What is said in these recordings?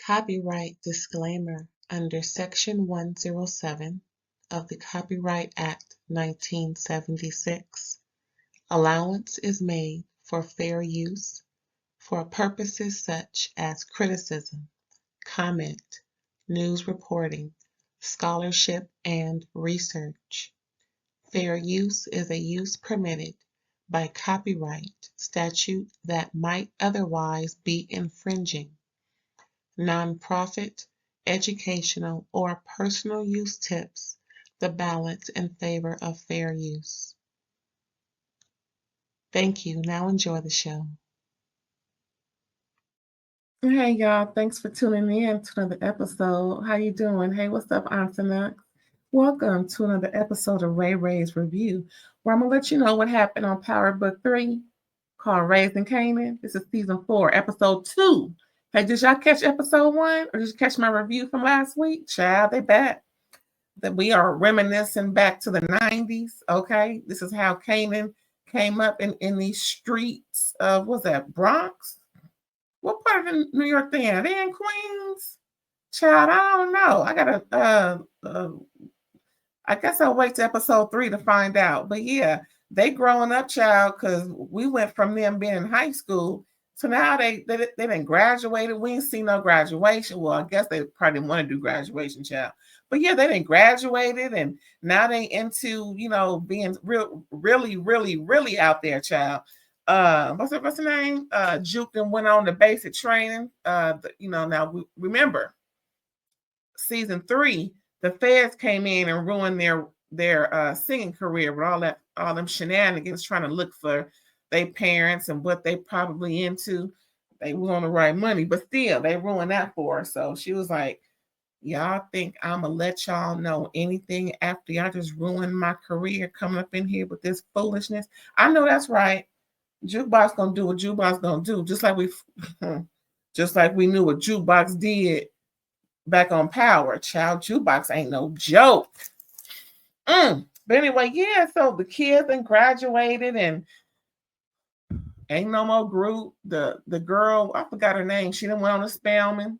Copyright disclaimer under Section 107 of the Copyright Act 1976. Allowance is made for fair use for purposes such as criticism, comment, news reporting, scholarship, and research. Fair use is a use permitted by copyright statute that might otherwise be infringing. Nonprofit, educational, or personal use tips the balance in favor of fair use. Thank you. Now enjoy the show. Hey y'all, thanks for tuning in to another episode. How you doing? Hey, what's up, Antoinette? Welcome to another episode of RAERAEs Review, where I'm gonna let you know what happened on Power Book 3, called Raising Kanan. This is season 4, episode 2. Hey, did y'all catch episode 1, or did you catch my review from last week? Child, they back. That we are reminiscing back to the 90s. Okay, this is how Kanan came up in these streets of, what's that, Bronx? What part of New York they in? Are they in Queens? Child, I don't know. I gotta I guess I'll wait to episode 3 to find out. But yeah, they growing up, child, because we went from them being in high school to now they didn't graduated. We ain't seen no graduation. Well, I guess they probably didn't want to do graduation, child. But yeah, they didn't graduated, and now they into, being really out there, child. What's the name? Juke and went on the basic training. Now we remember season 3, the feds came in and ruined their singing career with all them shenanigans, trying to look for their parents and what they probably into. They were on the right money, but still they ruined that for her. So she was like, y'all think I'm gonna let y'all know anything after y'all just ruined my career coming up in here with this foolishness? I know that's right. Jukebox gonna do what Jukebox gonna do, just like we knew what Jukebox did back on Power. Child, Jukebox ain't no joke. But anyway, yeah, so the kids then graduated and ain't no more group. The girl, I forgot her name, she done went on a Spelman,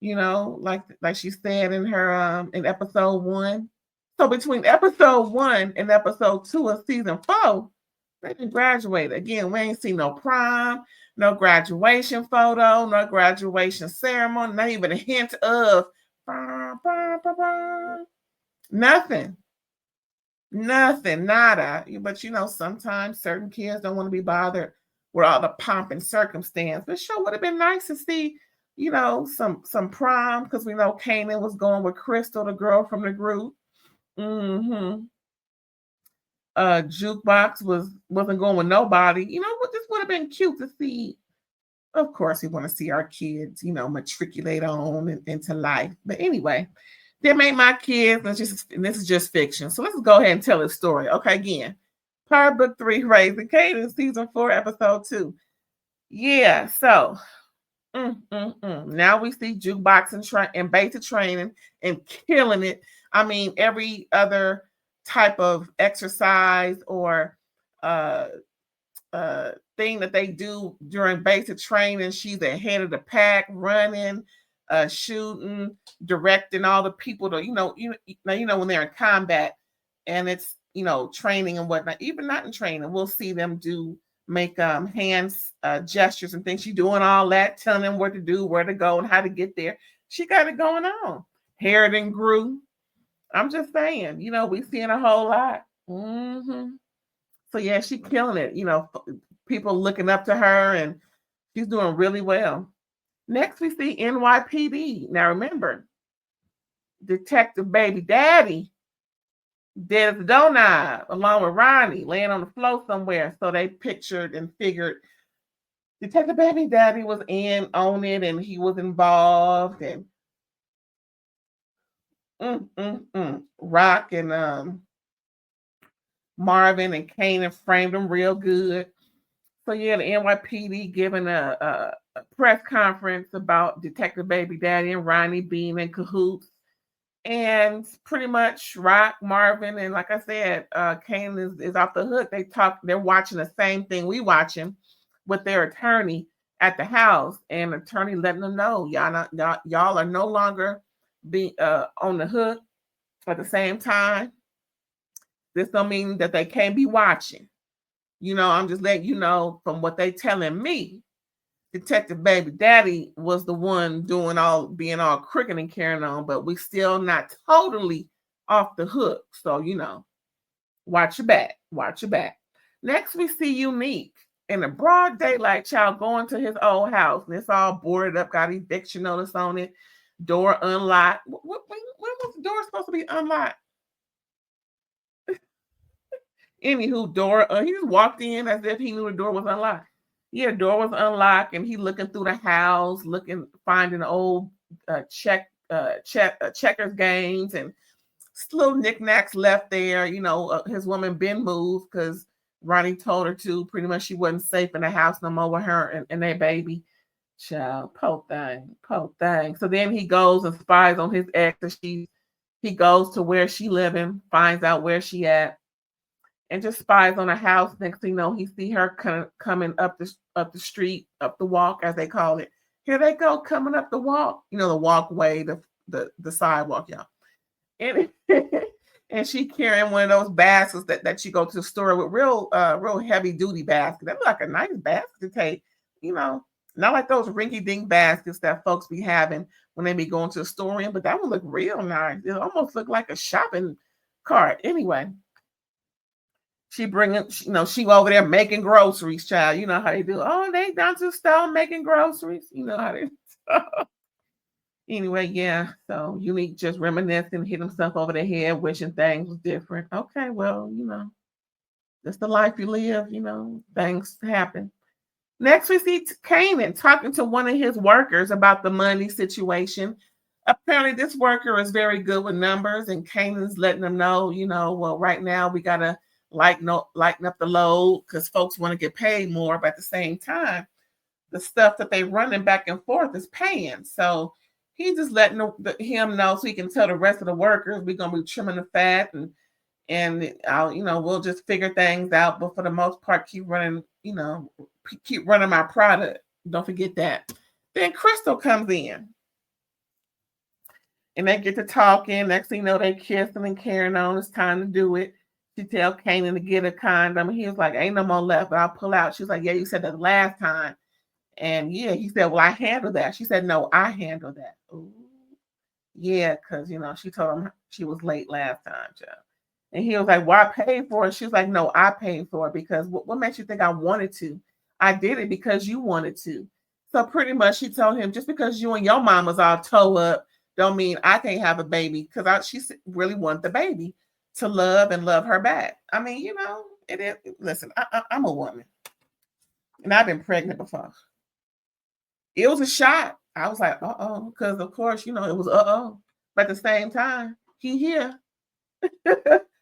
like she said in her in episode 1. So between episode 1 and episode 2 of season 4, they didn't graduate. Again, we ain't seen no prom, no graduation photo, no graduation ceremony, not even a hint of nothing, nada. But sometimes certain kids don't want to be bothered with all the pomp and circumstance. But sure would have been nice to see, some prom, because we know Kanan was going with Crystal, the girl from the group. Jukebox wasn't going with nobody. This would have been cute to see. Of course, we want to see our kids, matriculate on into life. But anyway, they made my kids, and this is just fiction. So let's go ahead and tell this story. Okay, again, Power Book 3, Raising Kanan, season 4, episode 2. Yeah, so now we see Jukebox and basic training and killing it. I mean, every other type of exercise or thing that they do during basic training, she's ahead of the pack, running, shooting, directing all the people to, when they're in combat and it's, training and whatnot. Even not in training, we'll see them make hands gestures and things. She's doing all that, telling them what to do, where to go, and how to get there. She got it going on. Hair done grew. I'm just saying, we seeing a whole lot. So yeah, she killing it. People looking up to her, and she's doing really well. Next, we see NYPD. Now remember, Detective Baby Daddy dead as a doorknob, along with Ronnie, laying on the floor somewhere. So they pictured and figured Detective Baby Daddy was in on it, and he was involved, and Rock and Marvin and Kanan framed them real good. So yeah, the NYPD giving a press conference about Detective Baby Daddy and Ronnie being in cahoots, and pretty much Rock, Marvin, and like I said, Kanan is off the hook. They're watching the same thing we watching with their attorney at the house, and attorney letting them know y'all are no longer be on the hook at the same time. This don't mean that they can't be watching. I'm just letting you know from what they telling me. Detective Baby Daddy was the one being all crooked and carrying on, but we still not totally off the hook. So, watch your back. Watch your back. Next, we see Eunique in the broad daylight, child, going to his old house. And it's all boarded up, got eviction notice on it, door unlocked. When was the door supposed to be unlocked? Anywho, he just walked in as if he knew the door was unlocked. Yeah, the door was unlocked, and he looking through the house, finding old checkers games and little knickknacks left there. His woman been moved because Ronnie told her to. Pretty much she wasn't safe in the house no more with her and their baby. Child, po thang. So then he goes and spies on his ex. He goes to where she living, finds out where she at, and just spies on a house. Next thing you know, he see her coming up the street, up the walk, as they call it. Here they go, coming up the walk. The walkway, the sidewalk, y'all. And and she carrying one of those baskets that you go to the store with, real heavy duty basket. That look like a nice basket to take. Not like those rinky dink baskets that folks be having when they be going to the store in, but that would look real nice. It almost looked like a shopping cart. Anyway. She bringing, she over there making groceries, child. You know how they do. Oh, they down to the store making groceries. You know how they do. Anyway, yeah. So Eunique just reminiscing, hit himself over the head, wishing things was different. Okay, well, that's the life you live. Things happen. Next, we see Kanan talking to one of his workers about the money situation. Apparently, this worker is very good with numbers, and Kanan's letting them know, well, right now we gotta lighten up the load because folks want to get paid more, but at the same time, the stuff that they running back and forth is paying. So he's just letting him know so he can tell the rest of the workers we're gonna be trimming the fat and we'll just figure things out. But for the most part, keep running my product. Don't forget that. Then Crystal comes in. And they get to talking. Next thing you know, they kissing and carrying on. It's time to do it. She tell Kanan to get a condom. He was like, ain't no more left. I'll pull out. She was like, yeah, you said that last time. And yeah, he said, well, I handled that. She said, no, I handled that. Ooh. Yeah, because, she told him she was late last time, child. And he was like, well, I paid for it. She was like, no, I paid for it because what makes you think I wanted to? I did it because you wanted to. So pretty much she told him, just because you and your mama's all toe up, don't mean I can't have a baby, because she really want the baby to love and love her back. I mean, it is. Listen, I'm a woman, and I've been pregnant before. It was a shot. I was like, because of course, it was but at the same time, he here,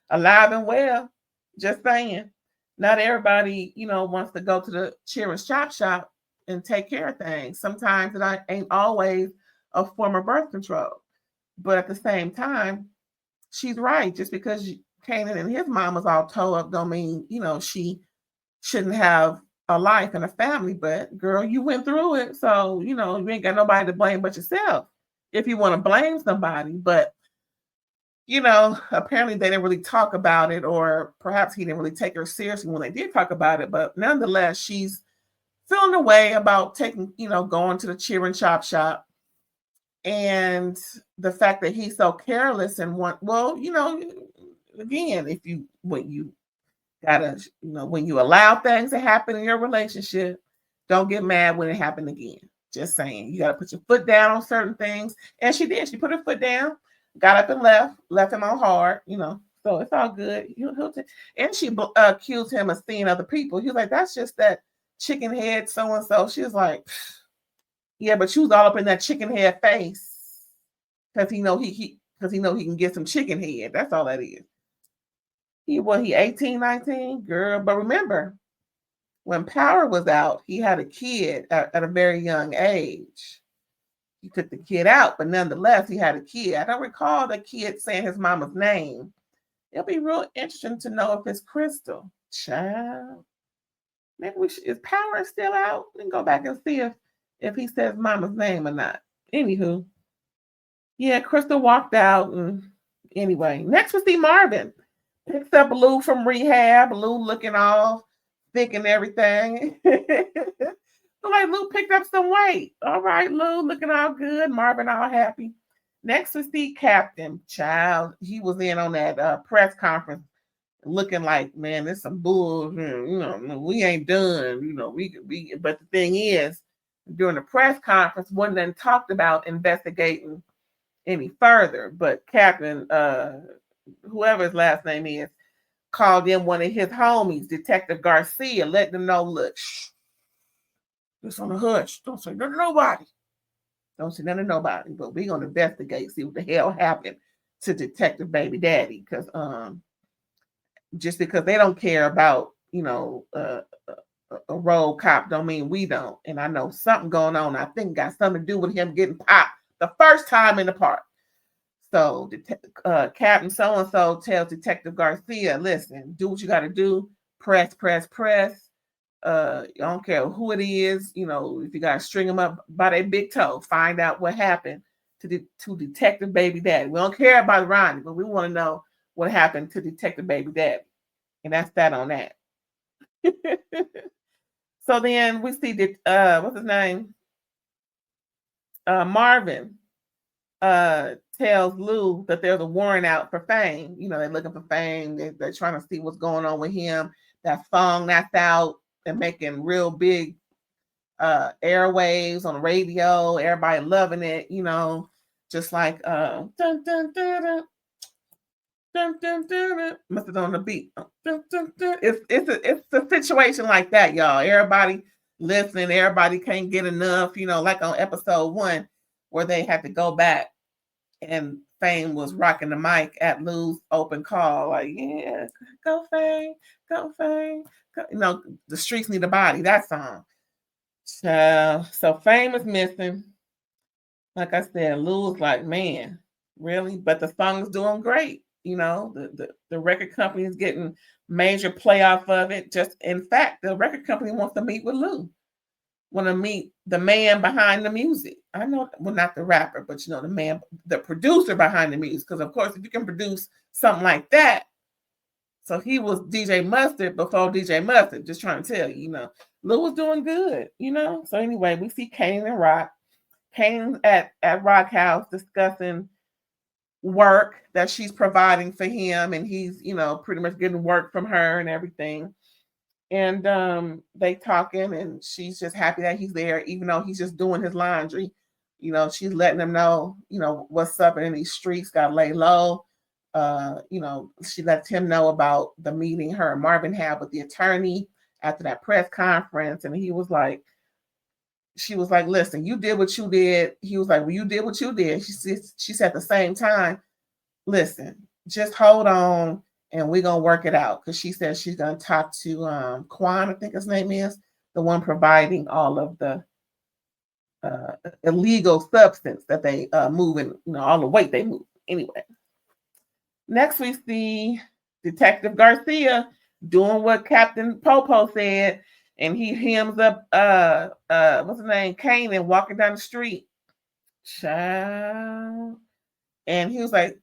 alive and well. Just saying, not everybody, wants to go to the cheer and shop and take care of things. Sometimes it ain't always a form of birth control. But at the same time, she's right. Just because Kanan and his mom was all toe up don't mean, she shouldn't have a life and a family. But girl, you went through it. So, you ain't got nobody to blame but yourself if you want to blame somebody. But, apparently they didn't really talk about it, or perhaps he didn't really take her seriously when they did talk about it. But nonetheless, she's feeling a way about going to the cheer and shop. And the fact that he's so careless and again, when you allow things to happen in your relationship, don't get mad when it happened again. Just saying, you got to put your foot down on certain things. And she did. She put her foot down, got up and left him on hard, so it's all good. And she accused him of seeing other people. He was like, that's just that chicken head so-and-so. She was like, yeah, but she was all up in that chicken head face because he know he can get some chicken head. That's all that is. He 18, 19, girl. But remember, when Power was out, he had a kid at a very young age. He took the kid out, but nonetheless, he had a kid. I don't recall the kid saying his mama's name. It'll be real interesting to know if it's Crystal. Child. Maybe is Power still out? We can go back and see if he says Mama's name or not. Anywho, yeah, Crystal walked out, and anyway, next we see Marvin picks up Lou from rehab. Lou looking all thick and everything. Like Lou picked up some weight. All right, Lou looking all good. Marvin all happy. Next we see Captain. Child, he was in on that press conference looking like, man, there's some bull. You know, we ain't done. You know, we. But the thing is, during the press conference, one then talked about investigating any further. But Captain, whoever his last name is, called in one of his homies, Detective Garcia, letting them know, look, shh, just on the hush. Don't say nothing to nobody. Don't say nothing to nobody. But we're gonna investigate, see what the hell happened to Detective Baby Daddy, because just because they don't care about, you know, a road cop don't mean we don't. And I know something going on. I think got something to do with him getting popped the first time in the park. So Captain so-and-so tells Detective Garcia, listen, do what you got to do. Press. I don't care who it is. You know, if you got to string them up by their big toe, find out what happened to Detective Baby Daddy. We don't care about Ronnie, but we want to know what happened to Detective Baby Daddy. And that's that on that. So then we see that, what's his name? Marvin tells Lou that there's a warrant out for Fang. You know, they're looking for Fang. They're trying to see what's going on with him. That song that's out and making real big airwaves on the radio. Everybody loving it, you know, just like dun, dun, dun, dun. Dun, dun, dun, dun. Must have on the beat. Dun, dun, dun. It's a situation like that, y'all. Everybody listening, everybody can't get enough, you know, like on episode 1, where they had to go back and Fame was rocking the mic at Lou's open call, like, yeah, go Fame, go Fame. Go. You know, the streets need a body, that song. So Fame is missing. Like I said, Lou was like, man, really? But the song is doing great. You know, the record company is getting major play off of it. Just in fact, the record company wants to meet with Lou. Want to meet the man behind the music. I know, well, not the rapper, but you know, the producer behind the music. Because of course, if you can produce something like that, so he was DJ Mustard before DJ Mustard. Just trying to tell you, you know, Lou was doing good. You know, so anyway, we see Kanan and Raq. Kanan's at Rock House discussing work that she's providing for him, and he's, you know, pretty much getting work from her and everything. And they talking, and she's just happy that he's there, even though he's just doing his laundry. You know, she's letting him know, you know, what's up in these streets, gotta lay low. You know, she lets him know about the meeting her and Marvin had with the attorney after that press conference, and he was like, she was like, listen, you did what you did. He was like, well, you did what you did. She said at the same time, listen, just hold on and we're going to work it out. Because she said she's going to talk to Quan, I think his name is, the one providing all of the illegal substance that they move in, you know, all the weight they move. Anyway, next we see Detective Garcia doing what Captain Popo said. And he hems up, what's his name? Kanan walking down the street. Child. And he was like,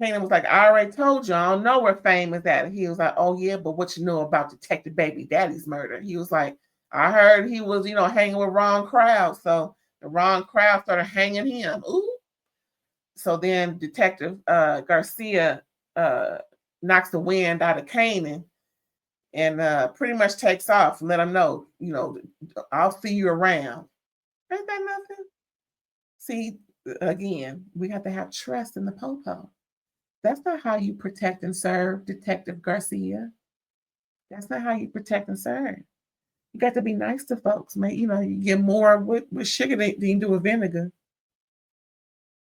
Kanan was like, I already told you, I don't know where Fame is at. He was like, oh yeah, but what you know about Detective Baby Daddy's murder? He was like, I heard he was, you know, hanging with wrong crowd. So the wrong crowd started hanging him. Ooh. So then Detective Garcia knocks the wind out of Kanan. And pretty much takes off and let him know, you know, I'll see you around. Ain't that nothing? See, again, we have to have trust in the popo. That's not how you protect and serve, Detective Garcia. That's not how you protect and serve. You got to be nice to folks, man. You know, you get more with sugar than you do with vinegar.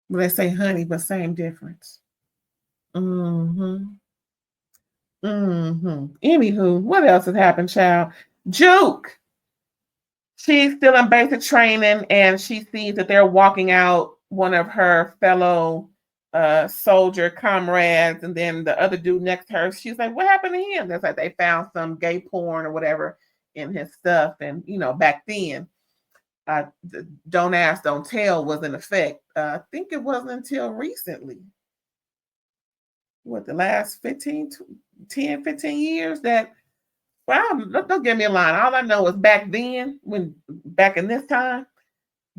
Well, they say honey, but same difference. Mm-hmm. Anywho, what else has happened, child? Juke. She's still in basic training, and she sees that they're walking out one of her fellow soldier comrades, and then the other dude next to her. She's like, "What happened to him?" That's like they found some gay porn or whatever in his stuff. And, back then, don't ask, don't tell was in effect. I think it wasn't until recently, the last 10, 15 years that, well, don't get me a line. All I know is back then, back in this time,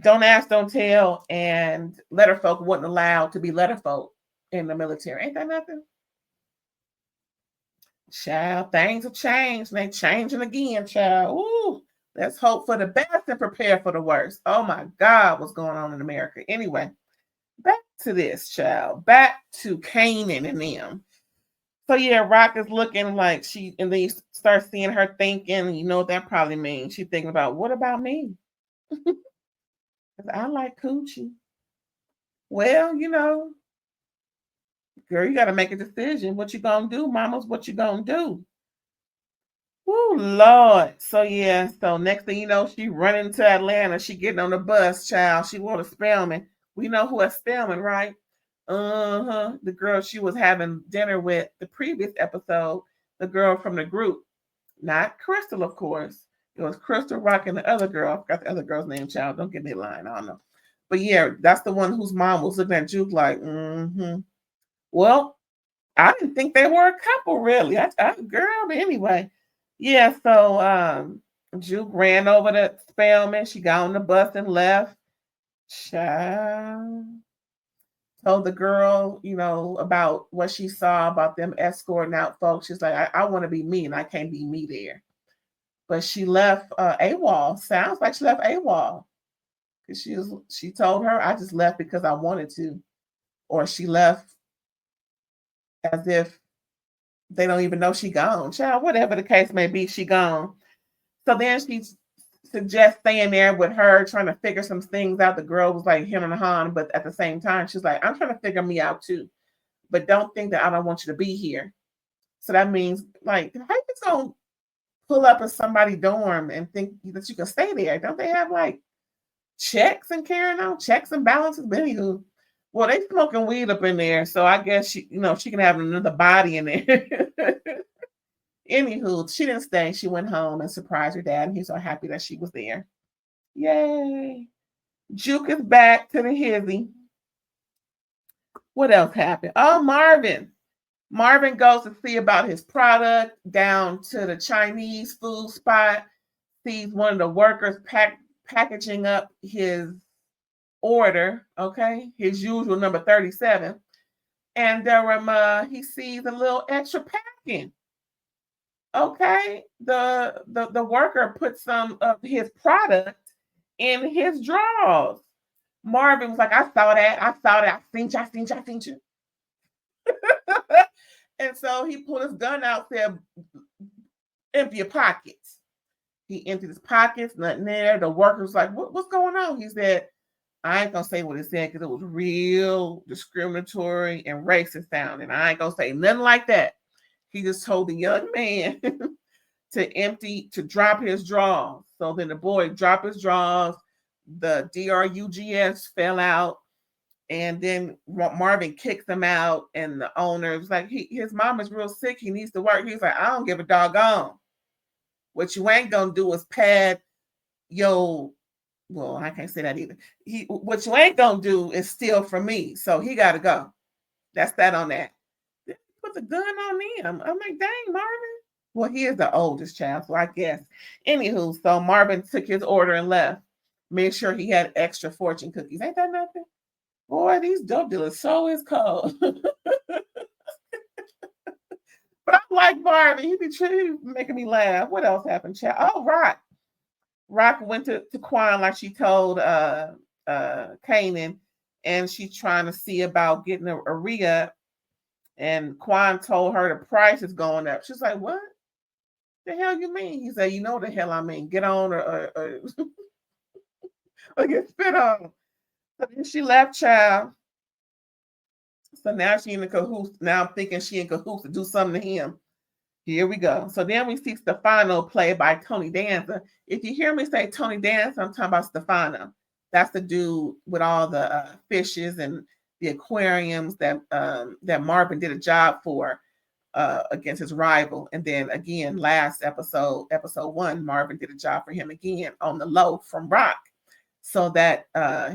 don't ask, don't tell, and letterfolk wasn't allowed to be letterfolk in the military. Ain't that nothing? Child, things have changed. And they changing again, child. Ooh, let's hope for the best and prepare for the worst. Oh my God, what's going on in America? Anyway, back to this, child. Back to Kanan and them. So yeah, Raq is looking like and then you start seeing her thinking, you know what that probably means. She's thinking about, what about me? Because I like coochie. Well, girl, you got to make a decision. What you gonna do, mamas? What you gonna do? Oh Lord. So yeah, so next thing you know, she running to Atlanta. She getting on the bus, child. She want a Spelman. We know who a Spelman, right? The girl she was having dinner with the previous episode, the girl from the group. Not Crystal, of course. It was Crystal, Raq, and the other girl. I forgot the other girl's name, child. Don't get me lying. I don't know. But yeah, that's the one whose mom was looking at Juke like, Well, I didn't think they were a couple, really. Girl, but anyway. Yeah, so Juke ran over to Spelman. She got on the bus and left. Child. Told the girl, about what she saw about them escorting out folks. She's like, I want to be me, and I can't be me there. But she left AWOL. Sounds like she left AWOL. Because she told her, I just left because I wanted to. Or she left as if they don't even know she gone. Child, whatever the case may be, she gone. So then she suggests staying there with her, trying to figure some things out. The girl was like him and Han, but at the same time, she's like, I'm trying to figure me out too. But don't think that I don't want you to be here. So that means, like, how you just gonna pull up in somebody's dorm and think that you can stay there? Don't they have like checks and carrying on checks and balances? But anywho, well, they smoking weed up in there, so I guess she can have another body in there. Anywho, she didn't stay. She went home and surprised her dad, and he's so happy that she was there. Yay! Juke is back to the hizzy. What else happened? Oh, Marvin. Marvin goes to see about his product down to the Chinese food spot. Sees one of the workers packaging up his order, okay, his usual number 37. And he sees a little extra packing. Okay, the worker put some of his product in his drawers. Marvin was like, I saw that. I seen you. And so he pulled his gun out, said, empty your pockets. He emptied his pockets, nothing there. The worker was like, what's going on? He said, I ain't gonna say what he said because it was real discriminatory and racist sounding. I ain't gonna say nothing like that. He just told the young man to drop his drawers. So then the boy dropped his drawers. The drugs fell out. And then Marvin kicks him out. And the owner was like, his mom is real sick. He needs to work. He's like, I don't give a doggone. What you ain't going to do is pad well, I can't say that either. What you ain't going to do is steal from me. So he got to go. That's that on that. Put the gun on him. I'm like, dang, Marvin. Well, he is the oldest child, so I guess. Anywho, so Marvin took his order and left. Made sure he had extra fortune cookies. Ain't that nothing? Boy, these dope dealers so is cold. But I like Marvin. He be making me laugh. What else happened, child? Oh, Raq. Raq went to Quan like she told Kanan, and she's trying to see about getting a rehab. And Quan told her the price is going up. She's like, what the hell you mean? He said, you know what the hell I mean. Get on or get spit on. So then she left, child. So now she in the cahoots. Now I'm thinking she in cahoots to do something to him. Here we go. So then we see Stefano played by Tony Danza. If you hear me say Tony Danza, I'm talking about Stefano. That's the dude with all the fishes and the aquariums that Marvin did a job for against his rival. And then again, last episode 1, Marvin did a job for him again on the low from Rock, so that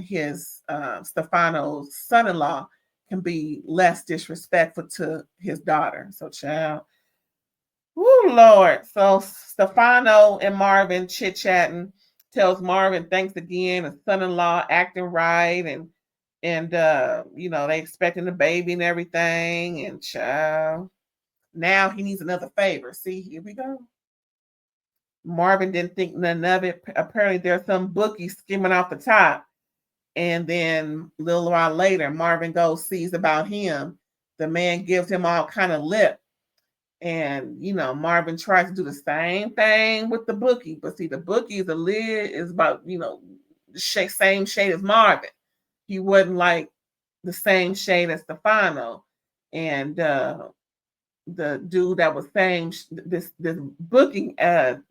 his Stefano's son-in-law can be less disrespectful to his daughter. So child, oh Lord. So Stefano and Marvin chit-chatting, tells Marvin thanks again, his son-in-law acting right, and they expecting the baby and everything, and child, now he needs another favor. See, here we go. Marvin didn't think none of it. Apparently there's some bookie skimming off the top. And then a little while later, Marvin goes, sees about him. The man gives him all kind of lip. And, Marvin tries to do the same thing with the bookie. But see, the bookie, the lid is about, same shade as Marvin. He wasn't like the same shade as Stefano. And the dude that was saying this bookie, can't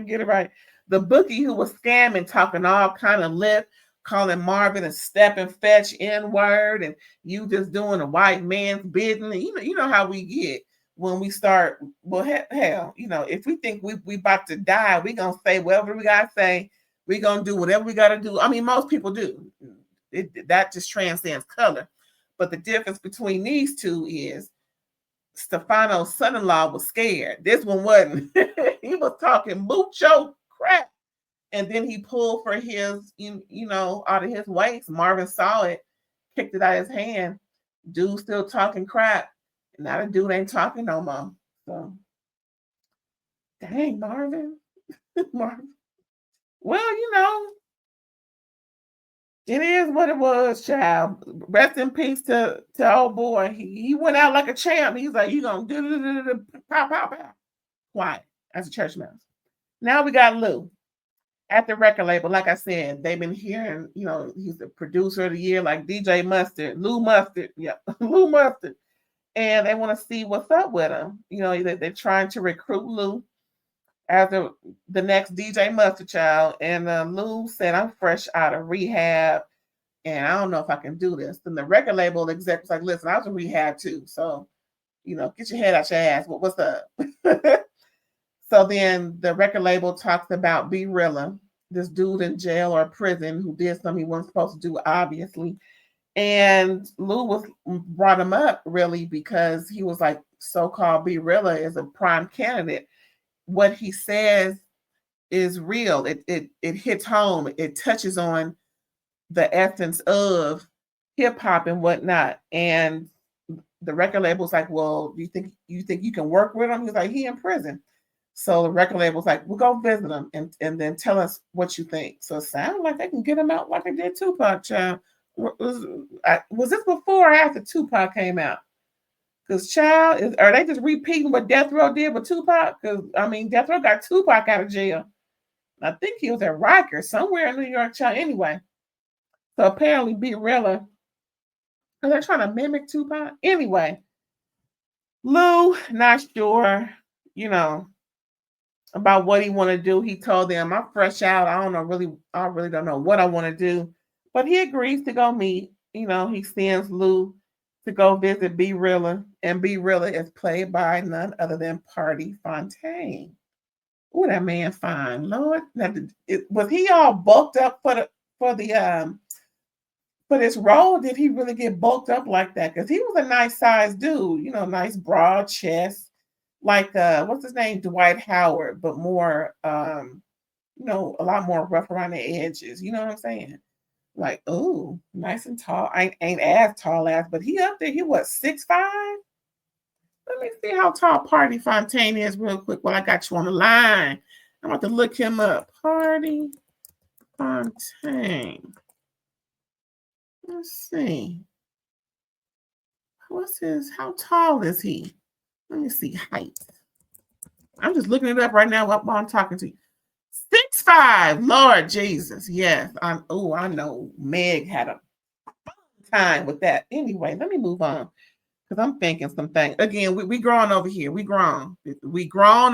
get it right. The bookie who was scamming, talking all kind of lip, calling Marvin a step and fetch N-word, and you just doing a white man's business. You know how we get when we start. Well, hell, if we think we about to die, we gonna say whatever we gotta say. We gonna do whatever we gotta do. I mean, most people do. That just transcends color. But the difference between these two is Stefano's son-in-law was scared. This one wasn't. He was talking mucho crap. And then he pulled for his, out of his waist. Marvin saw it, kicked it out of his hand. Dude still talking crap. Now the dude ain't talking no more. So, dang, Marvin. Marvin. Well, it is what it was, child. Rest in peace to old boy. He went out like a champ. He's like, you gonna do pow, pow, pow. Quiet as a church mouse. Now we got Lou at the record label. Like I said, they've been hearing, he's the producer of the year, like DJ Mustard, Lou Mustard. Yeah, Lou Mustard. And they want to see what's up with him. They're trying to recruit Lou as the next DJ Mustard child. And Lou said, I'm fresh out of rehab, and I don't know if I can do this. Then the record label exec was like, listen, I was in rehab too. So, get your head out your ass. What's up? So then the record label talks about BOOKIII, this dude in jail or prison who did something he wasn't supposed to do, obviously. And Lou brought him up really because he was like, so-called BOOKIII is a prime candidate. What he says is real. It hits home. It touches on the essence of hip hop and whatnot. And the record label's like, well, you think you can work with him? He's like, he in prison. So the record label's like, we'll go visit him and then tell us what you think. So it sounds like they can get him out like they did Tupac, child. Was this before or after Tupac came out? Because, child, are they just repeating what Death Row did with Tupac? Because, Death Row got Tupac out of jail. I think he was at Rikers somewhere in New York, child. Anyway, so apparently BOOKIII, are they trying to mimic Tupac? Anyway, Lou, not sure, about what he want to do. He told them, I'm fresh out. I really don't know what I want to do. But he agrees to go meet. He sends Lou to go visit BOOKIII, and BOOKIII is played by none other than Party Fontaine. Oh, that man fine, Lord. Now, was he all bulked up for this role? Did he really get bulked up like that? Because he was a nice sized dude, nice broad chest, like what's his name, Dwight Howard, but more, a lot more rough around the edges. You know what I'm saying? Like, oh, nice and tall. I ain't as tall as, but he up there. He what, 6'5"? Let me see how tall Party Fontaine is real quick while I got you on the line. I'm about to look him up. Party Fontaine. Let's see. How tall is he? Let me see height. I'm just looking it up right now while I'm talking to you. 6'5", Lord Jesus. Yes. I know Meg had a time with that. Anyway, let me move on because I'm thinking some things. Again, we grown over here. We grown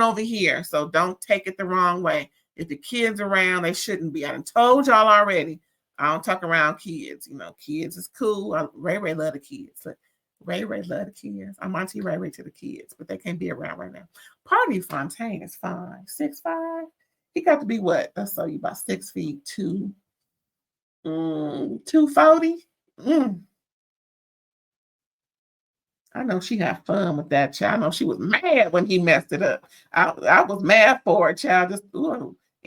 over here. So don't take it the wrong way. If the kids around, they shouldn't be. I done told y'all already. I don't talk around kids. Kids is cool. Ray love the kids. But Ray Ray love the kids. I'm Auntie Ray Ray to the kids, but they can't be around right now. Party Fontaine is fine. 6'5". He got to be what? Let's say you about 6 feet 240. I know she had fun with that child. I know she was mad when he messed it up. I was mad for it, child. Just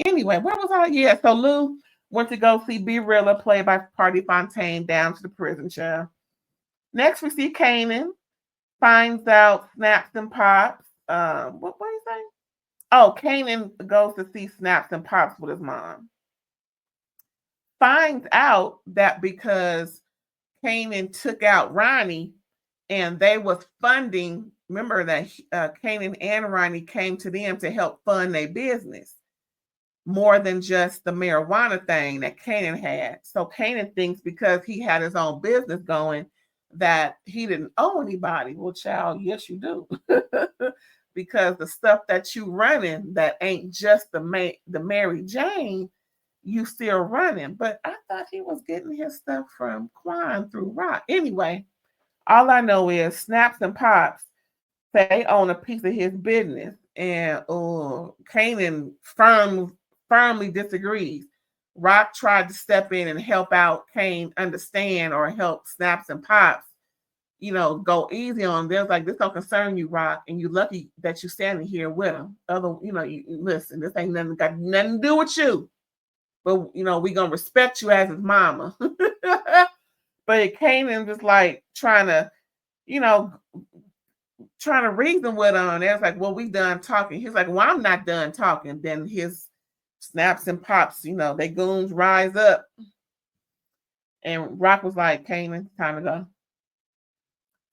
anyway, where was I? Yeah, so Lou went to go see BOOKIII played by Party Fontaine down to the prison, child. Next, we see Kanan finds out Snaps and Pops. What are you saying? Oh, Kanan goes to see Snaps and Pops with his mom. Finds out that because Kanan took out Ronnie and they was funding, remember that Kanan and Ronnie came to them to help fund their business more than just the marijuana thing that Kanan had. So Kanan thinks because he had his own business going that he didn't owe anybody. Well, child, yes, you do. Because the stuff that you running that ain't just the Mary Jane, you still running. But I thought he was getting his stuff from Quan through Rock. Anyway, all I know is Snaps and Pops they own a piece of his business, and Kanan firmly disagrees. Rock tried to step in and help out Kane understand or help Snaps and Pops, go easy on them. They're like, this don't concern you, Rock, and you're lucky that you're standing here with him. Listen, this ain't got nothing to do with you. But we gonna respect you as his mama. But Kanan just like trying to reason with him. And they was like, well, we done talking. He's like, well, I'm not done talking. Then his Snaps and Pops, they goons rise up. And Rock was like, Kanan, time to go.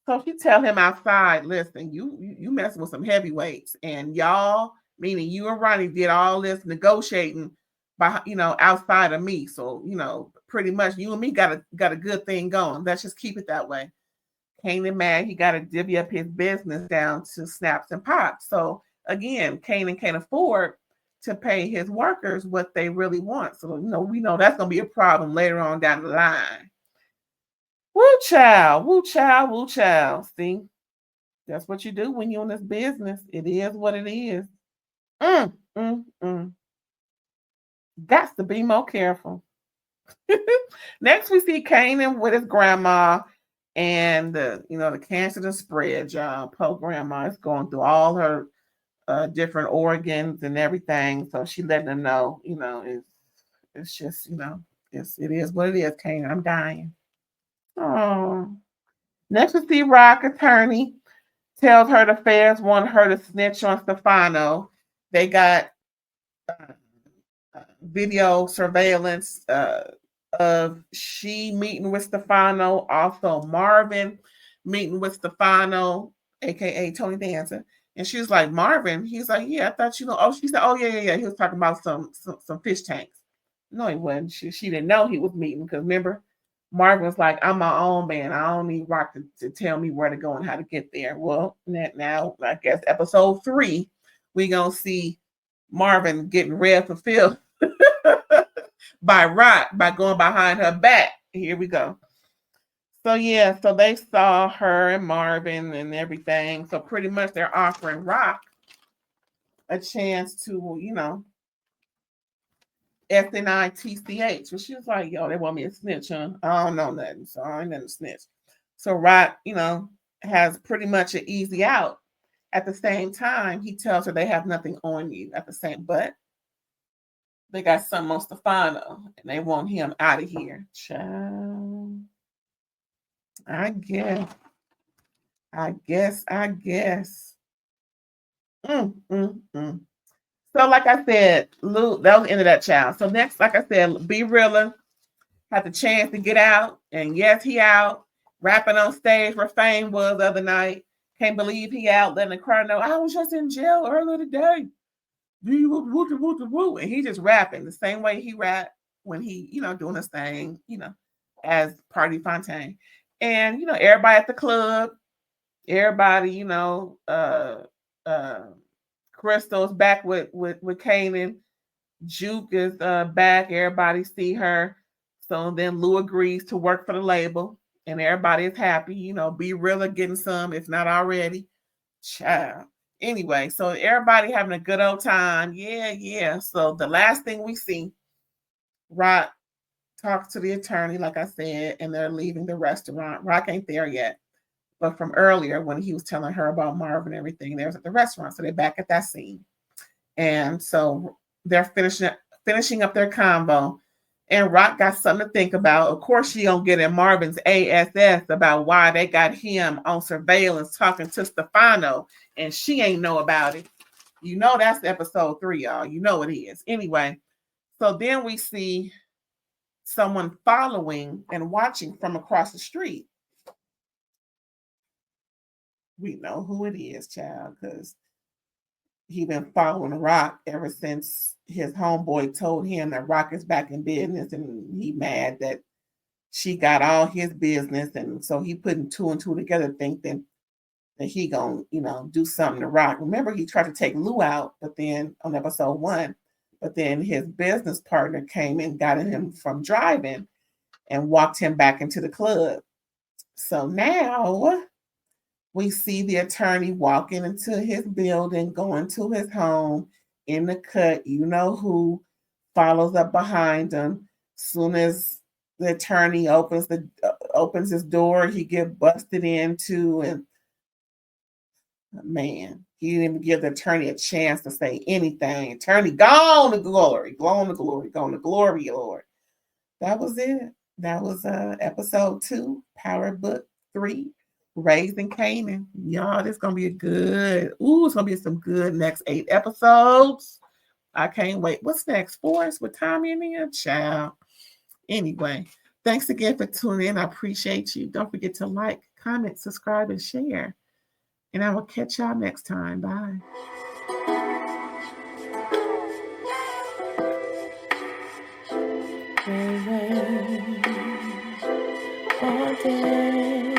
So she tell him outside, listen, you messing with some heavyweights. And y'all, meaning you and Ronnie, did all this negotiating by outside of me. So, pretty much you and me got a good thing going. Let's just keep it that way. Kanan mad, he got to divvy up his business down to Snaps and Pops. So again, Kanan can't afford to pay his workers what they really want. So we know that's gonna be a problem later on down the line. Woo child, woo child, woo child. See, that's what you do when you're in this business. It is what it is. Got to be more careful. Next, we see Kanan with his grandma. And the cancer to spread, y'all. Poor grandma is going through all her different organs and everything. So she letting them know, it's just, it is what it is, Kanan. I'm dying. Oh. Next we see Rock attorney tells her the feds want her to snitch on Stefano. They got video surveillance of she meeting with Stefano, also Marvin meeting with Stefano, aka Tony Dancer. And she was like, Marvin, he's like, yeah, I thought you know. Oh, she said, oh yeah. He was talking about some fish tanks. No, he wasn't. She didn't know he was meeting because remember, Marvin was like, I'm my own man. I don't need Rock to tell me where to go and how to get there. Well, now I guess episode 3, we gonna see Marvin getting red fulfilled by Rock by going behind her back. Here we go. So yeah, so they saw her and Marvin and everything. So pretty much they're offering Rock a chance to, SNITCH. So she was like, yo, they want me to snitch, huh? I don't know nothing. So I ain't nothing to snitch. So Rock, has pretty much an easy out. At the same time, he tells her they have nothing on you at the same, but they got something on Stefano and they want him out of here. Child. I guess. So like I said, Lou, that was the end of that child. So next, like I said, BOOKIII had the chance to get out. And yes, he out. Rapping on stage where Fame was the other night. Can't believe he out letting the crowd know, I was just in jail earlier today. And he just rapping the same way he rapped when he, doing his thing, as Party Fontaine. And, everybody at the club, everybody, Crystal's back with Kanan. Juke is back. Everybody see her. So then Lou agrees to work for the label. and everybody is happy. You know, be real getting some, if not already. Child. Anyway, so everybody having a good old time. Yeah. So the last thing we see, Rock talks to the attorney, like I said, and they're leaving the restaurant. Rock ain't there yet, but from earlier when he was telling her about Marvin and everything, they was at the restaurant. So they're back at that scene. And so they're finishing up their convo. And Rock got something to think about. Of course, she don't get in Marvin's ASS about why they got him on surveillance talking to Stefano, and she ain't know about it. You know that's episode 3, y'all. You know it is. Anyway, so then we see someone following and watching from across the street. We know who it is, child, because he been following Rock ever since his homeboy told him that Rock is back in business, and he mad that she got all his business, and so he putting 2 and 2 together, thinking that he gonna, do something to Rock. Remember, he tried to take Lou out, but then on episode 1, but then his business partner came and got him from driving and walked him back into the club. So now we see the attorney walking into his building, going to his home in the cut. You know who follows up behind him. Soon as the attorney opens his door, he get busted into, and man, he didn't even give the attorney a chance to say anything. Attorney, gone to glory, gone to glory, gone to glory, Lord. That was it. That was episode 2, Power Book 3. Raising Kanan. Y'all, this gonna be it's gonna be some good next 8 episodes. I can't wait. What's next? Forest with Tommy and me, child. Anyway, thanks again for tuning in. I appreciate you. Don't forget to like, comment, subscribe, and share. And I will catch y'all next time. Bye. All day.